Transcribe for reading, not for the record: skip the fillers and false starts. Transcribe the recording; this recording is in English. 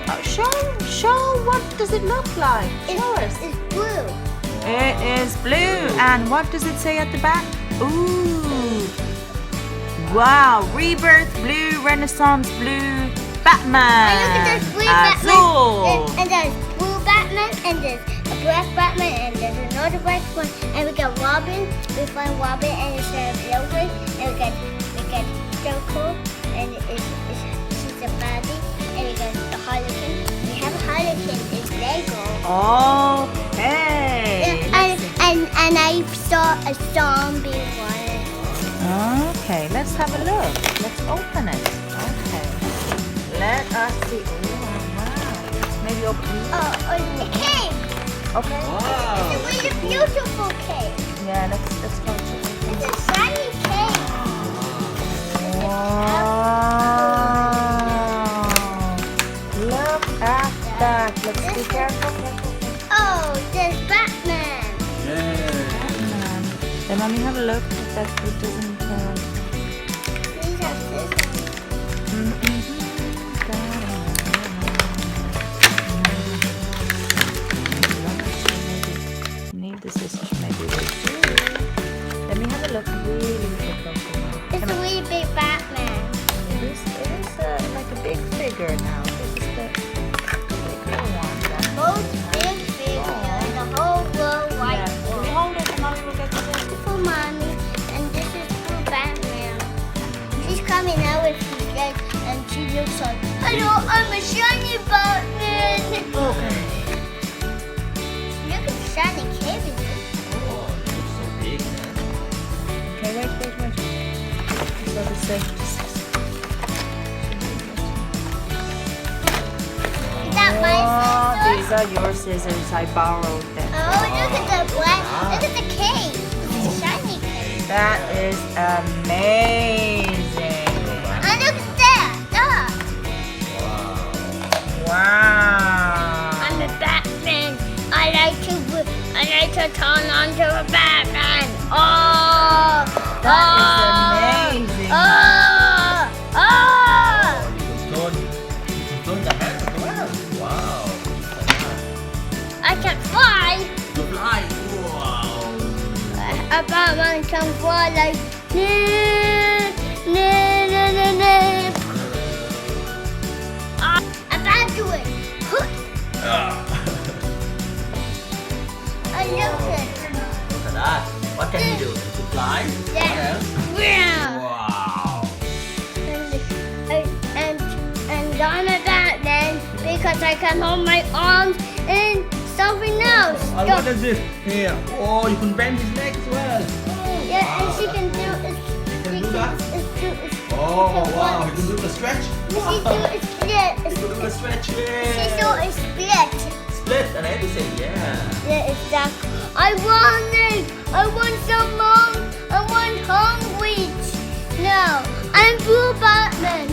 Show. What does it look like? Show us. It's blue. It is blue. And what does it say at the back? Ooh. Wow. Rebirth blue, Renaissance blue, Batman. And look at this blue Azul. Batman. And there's blue Batman, and there's a black Batman, and there's another black one. And we got Robin. We find Robin, and it's a railway. And we got Joker, and she's a baddie. And we got the Harlequin. We have a Harlequin. It's Lego. Okay. And I saw a zombie one. Okay, let's have a look. Let's open it. Okay. Let us see. Oh, wow. Let's maybe open it. The cake. Okay. Wow. It's a really beautiful cake. Yeah, let's go to it. It's a shiny cake. Wow. Look at that. Let's be careful. Oh, there's Batman. Batman. Then mommy have a look if that it doesn't. These are scissors. Need the scissors maybe. Let me have a look. Really close. It's a really big Batman. It is like a big figure now. This is the bigger one. Most big figure in the whole world white Can world. we hold it and mommy will get to it? For mommy, and this is for Batman. She's coming out with his leg, and she looks like, hello, I'm a shiny Batman. Okay. Look at the shiny cave. Oh, it looks so big, man. Okay, wait. So the safety Is that my these scissors? are your scissors. I borrowed them. Oh, look at the black. Look at the cave. It's a shiny cave. That is amazing. And look at that. Wow. I'm a Batman. I like to turn onto a Batman. Oh, That is amazing. Oh, You can turn the head as well. Wow. I can fly. You fly. Wow. A Batman can fly like a Batman. I love it. Look at that. What can you do? You can fly? Yeah. What else? Yeah. Wow. And I'm a Batman because I can hold my arms and something else. And what is it here? Oh, you can bend his neck as well. Yeah, and she can do it. You can do that? Oh, wow. You can do the stretch. She do it split. You can do the stretch. She Yeah. do it split. Split and everything. Yeah. Yeah, exactly. I want it. I want some more. I want hungry. No, I'm Blue Batman.